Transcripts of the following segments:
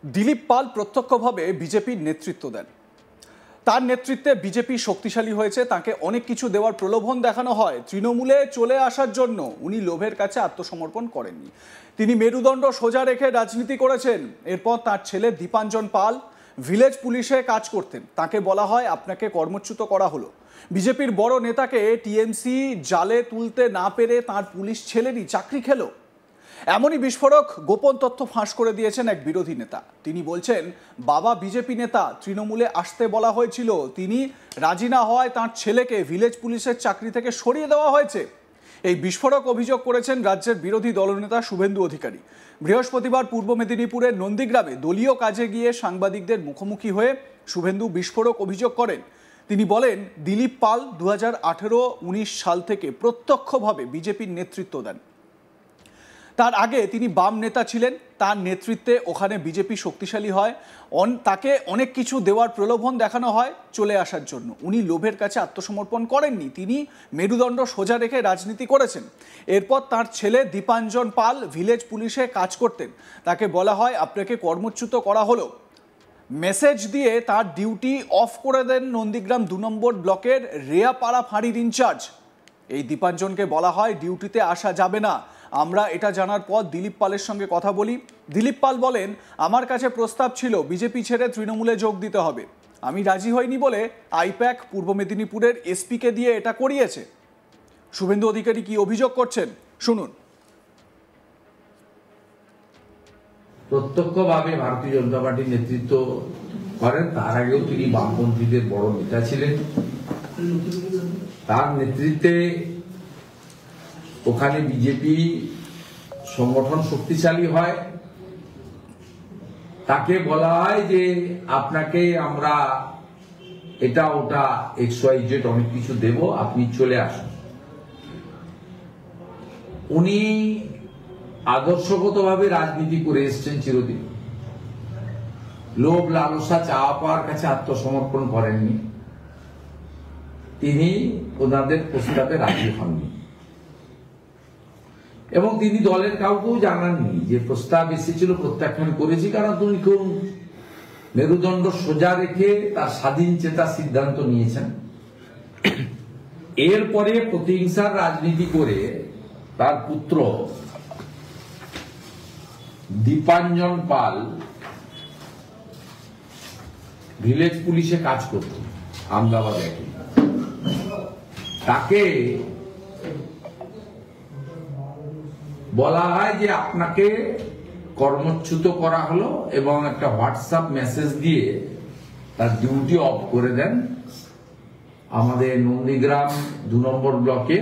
দিলীপ পাল প্রত্যক্ষভাবে বিজেপির নেতৃত্ব দেন। তার নেতৃত্বে বিজেপি শক্তিশালী হয়েছে, তাকে অনেক কিছু দেওয়ার প্রলোভন দেখানো হয়। তৃণমূলে চলে আসার জন্য উনি লোভের কাছে আত্মসমর্পণ করেননি। তিনি মেরুদণ্ড সোজা রেখে রাজনীতি করেছেন। এরপর তার ছেলে দীপাঞ্জন পাল ভিলেজ পুলিশে কাজ করতেন। তাকে বলা হয় আপনাকে কর্মচ্যুত করা হলো। বিজেপির বড় নেতাকে টিএমসি জালে তুলতে না পেরে তার পুলিশ ছেলেরই চাকরি খেলো। এমনই বিস্ফোরক গোপন তথ্য ফাঁস করে দিয়েছেন এক বিরোধী নেতা। তিনি বলছেন বাবা বিজেপি নেতা, তৃণমূলে আসতে বলা হয়েছিল, তিনি রাজি না হওয়ায় তাঁর ছেলেকে ভিলেজ পুলিশের চাকরি থেকে সরিয়ে দেওয়া হয়েছে। এই বিস্ফোরক অভিযোগ করেছেন রাজ্যের বিরোধী দলনেতা শুভেন্দু অধিকারী। বৃহস্পতিবার পূর্ব মেদিনীপুরের নন্দীগ্রামে দলীয় কাজে গিয়ে সাংবাদিকদের মুখোমুখি হয়ে শুভেন্দু বিস্ফোরক অভিযোগ করেন। তিনি বলেন দিলীপ পাল 2018-19 সাল থেকে প্রত্যক্ষভাবে বিজেপির নেতৃত্ব দেন। তার আগে তিনি বাম নেতা ছিলেন। তার নেতৃত্বে ওখানে বিজেপি শক্তিশালী হয়। তাকে অনেক কিছু দেওয়ার প্রলোভন দেখানো হয় চলে আসার জন্য। উনি লোভের কাছে আত্মসমর্পণ করেননি, তিনি মেরুদণ্ড সোজা রেখে রাজনীতি করেছেন। এরপর তার ছেলে দীপাঞ্জন পাল ভিলেজ পুলিশে কাজ করতেন। তাকে বলা হয় আপনাকে কর্মচ্যুত করা হলো। মেসেজ দিয়ে তার ডিউটি অফ করে দেন নন্দীগ্রাম 2 নম্বর ব্লকের রেয়াপাড়া ফাঁড়ির ইনচার্জ। এই দীপাঞ্জনকে বলা হয় ডিউটিতে আসা যাবে না। আমরা এটা জানার পর দিলীপ পালের সঙ্গে কথা বলি। দিলীপ পাল বলেন আমার কাছে প্রস্তাব ছিল বিজেপি ছেড়ে তৃণমূলে যোগ দিতে হবে, আমি রাজি হইনি বলে আইপ্যাক পূর্ব মেদিনীপুরের এসপিকে দিয়ে এটা করিয়েছে। শুভেন্দু অধিকারী কি অভিযোগ করছেন শুনুন। প্রত্যক্ষভাবে ভারতীয় জনতা পার্টির নেতৃত্ব করেন। তার আগেও তিনি বামপন্থীদের বড় নেতা ছিলেন। তার নেতৃত্বে ওখানে বিজেপি সংগঠন শক্তিশালী হয়। তাকে বলা হয় যে আপনাকে আমরা এটা ওটা XYZ অনেক কিছু দেব, আপনি চলে আসুন। উনি আদর্শগতভাবে রাজনীতি করে এসছেন চিরদিন। লোভ লালসা চাওয়া পাওয়ার কাছে আত্মসমর্পণ করেননি। তিনি ওনাদের প্রস্তাবে রাজি হননি এবং তিনি দলের কাউকেও জানাননি যে প্রস্তাব এসেছিল, প্রত্যাখ্যান করেছি। কারণ তিনি কোন মেরুদণ্ড সোজা রেখে তার স্বাধীন চেতা সিদ্ধান্ত নিয়েছেন। এরপরে প্রতিহিংসার রাজনীতি করে তার পুত্র দীপাঞ্জন পাল ভিলেজ পুলিশে কাজ করত আহমেদাবাদে। তাকে বলা হয় যে আপনাকে কর্মচ্যুত করা হলো এবং একটা হোয়াটসঅ্যাপ মেসেজ দিয়ে তার ডিউটি অফ করে দেন। আমাদের নন্দীগ্রাম 2 নম্বর ব্লকে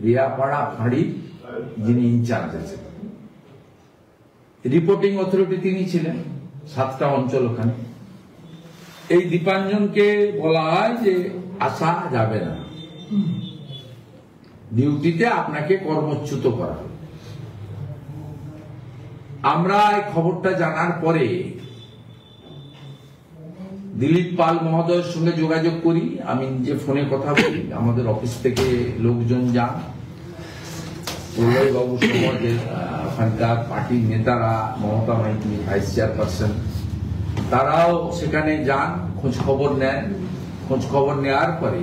রিয়াপাড়া ফাঁড়ি যিনি ইনচার্জ আছেন, রিপোর্টিং অথরিটি তিনি ছিলেন 7টা অঞ্চল ওখানে। এই দীপাঞ্জনকে বলা হয় যে আসা যাবে না, ডিউটিতে আপনাকে কর্মচ্যুত করা হবে। আমরা এই খবরটা জানার পরে দিলীপ পাল মহোদয়ের সঙ্গে যোগাযোগ করি। আমি নিজে ফোনে কথা বলি, আমাদের অফিস থেকে লোকজন যান, বাবু সহ ওখানকার পার্টির নেতারা, মমতা মাইতি ভাইস চেয়ারপারসন, তারাও সেখানে যান, খোঁজ খবর নেন। খোঁজ খবর নেওয়ার পরে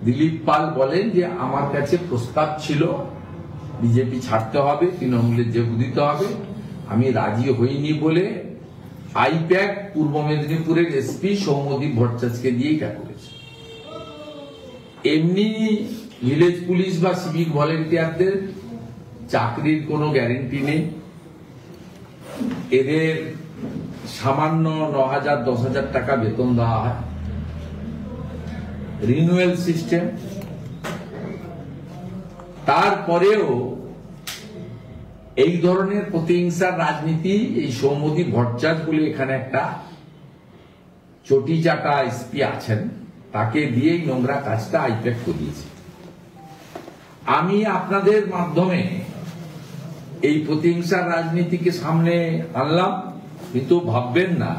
দিলীপ পাল বলেন যে আমার কাছে প্রস্তাব ছিল বিজেপি ছাড়তে হবে, তৃণমূলে যোগ দিতে হবে, আমি রাজি হইনি বলে আইপ্যাক পূর্ব মেদিনীপুরের এসপি সৌম্যদীপ ভট্টাচার্যকে দিয়ে এটা করেছে। এমনি ভিলেজ পুলিশ বা সিভিক ভলেন্টিয়ারদের চাকরির কোনো গ্যারেন্টি নেই। এদের সামান্য 9,000-10,000 টাকা বেতন দেওয়া হয়, রিনিউয়াল সিস্টেম। তারপরেও এই ধরনের প্রতিহিংসার রাজনীতি এই সৌম্যদীপ ভট্টাচার্য বলে এখানে একটা চটি চাটা এসপি আছেন, তাকে দিয়েই নোংরা কাজটা আইপ্যাক করিয়েছে। আমি আপনাদের মাধ্যমে এই প্রতিহিংসার রাজনীতিকে সামনে আনলাম, কিন্তু ভাববেন না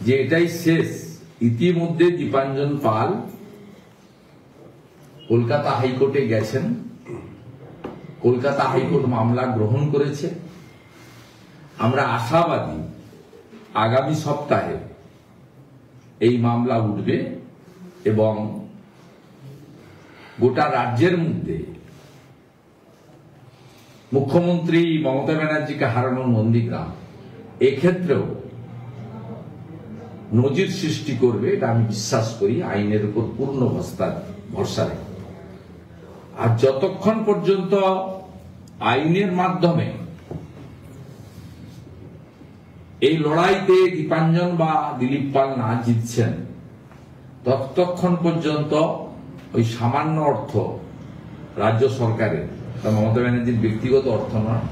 যে এটাই শেষ। ইতিমধ্যে দীপাঞ্জন পাল কলকাতা হাইকোর্টে গেছেন, কলকাতা হাইকোর্ট মামলা গ্রহণ করেছে। আমরা আশাবাদী আগামী সপ্তাহে এই মামলা উঠবে এবং গোটা রাজ্যের মধ্যে মুখ্যমন্ত্রী মমতা ব্যানার্জিকে হারানোর নন্দীগ্রাম এক্ষেত্রেও নজির সৃষ্টি করবে, এটা আমি বিশ্বাস করি, আইনের উপর পূর্ণ ভরসা রেখে। আর যতক্ষণ পর্যন্ত আইনের মাধ্যমে এই লড়াইতে দীপাঞ্জন বা দিলীপ পাল না জিতছেন, ততক্ষণ পর্যন্ত ওই সামান্য অর্থ রাজ্য সরকারের, মমতা ব্যানার্জির ব্যক্তিগত অর্থ নয়।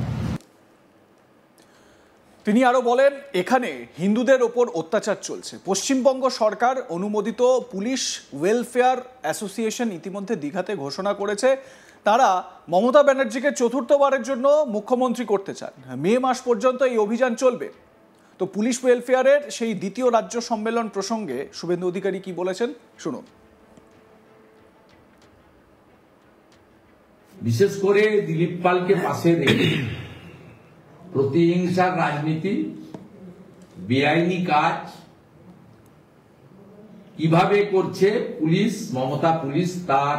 তিনি আরো বলেন, এখানে হিন্দুদের ওপর অত্যাচার চলছে। পশ্চিমবঙ্গ সরকার অনুমোদিত পুলিশ ওয়েলফেয়ার অ্যাসোসিয়েশন ইতিমধ্যে দীঘাতে ঘোষণা করেছে তারা মমতা ব্যানার্জিকে চতুর্থবারের জন্য মুখ্যমন্ত্রী করতে চান। মে মাস পর্যন্ত এই অভিযান চলবে। তো পুলিশ ওয়েলফেয়ারের সেই দ্বিতীয় রাজ্য সম্মেলন প্রসঙ্গে শুভেন্দু অধিকারী কি বলেছেন শুনুন। বিশেষ করে দিলীপ পালকে পাশে রেখে প্রতিহিংসার রাজনীতি, বেআইনি কাজ কিভাবে করছে পুলিশ, মমতা পুলিশ, তার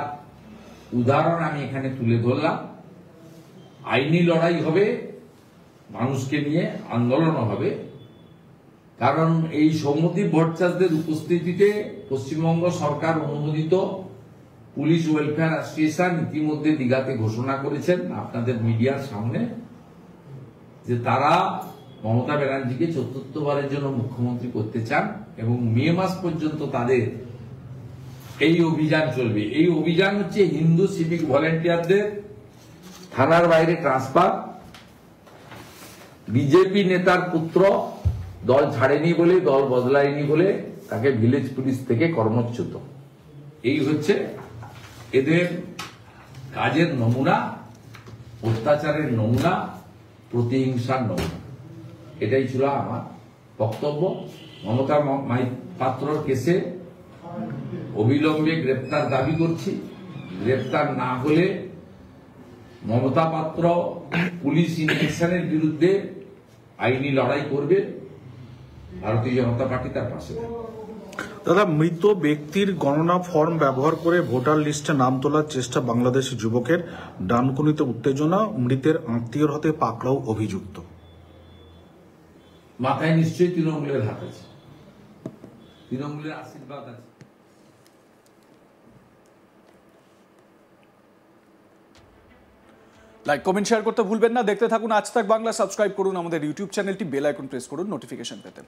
উদাহরণ আমি এখানে তুলে ধরলাম। আইনি লড়াই হবে, মানুষকে নিয়ে আন্দোলন হবে, কারণ এই সৌমদী ভট্টাচার্যদের উপস্থিতিতে পশ্চিমবঙ্গ সরকার অনুমোদিত পুলিশ ওয়েলফেয়ার অ্যাসোসিয়েশন ইতিমধ্যে দীঘাতে ঘোষণা করেছেন আপনাদের মিডিয়ার সামনে যে তারা মমতা ব্যানার্জিকে চতুর্থবারের জন্য মুখ্যমন্ত্রী করতে চান এবং মে মাস পর্যন্ত তাদের এই অভিযান চলবে। এই অভিযান হচ্ছে হিন্দু সিভিক ভলেন্টিয়ারদের থানার বাইরে ট্রান্সফার, বিজেপি নেতার পুত্র দল ছাড়েনি বলে, দল বদলায়নি বলে তাকে ভিলেজ পুলিশ থেকে কর্মচ্যুত। এই হচ্ছে এদের কাজের নমুনা, অত্যাচারের নমুনা, প্রতিহিংসার নমুনা। এটাই ছিল আমার বক্তব্য। মমতা পাত্রর কেসে অবিলম্বে গ্রেপ্তার দাবি করছি। গ্রেপ্তার না হলে মমতা পাত্র পুলিশ ইনভেশনের বিরুদ্ধে আইনি লড়াই করবে। ভারতীয় জনতা পার্টি তার পাশে থাকবে। দাদা, মৃত ব্যক্তির গণনা ফর্ম ব্যবহার করে ভোটার লিস্টে নাম তোলার চেষ্টা বাংলাদেশি যুবকের, ডানকুনিতে উত্তেজনা, মৃতের আত্মীয়র হাতে পাকড়াও অভিযুক্ত। মাথায় নিশ্চয়ই তৃণমূলের হাত আছে, তৃণমূলের আশীর্বাদ আছে। লাইক, কমেন্ট, শেয়ার করতে ভুলবেন না। দেখতে থাকুন আজ তাক বাংলা। সাবস্ক্রাইব করুন আমাদের ইউটিউব চ্যানেলটি, বেল আইকন প্রেস করুন নোটিফিকেশন পেতে।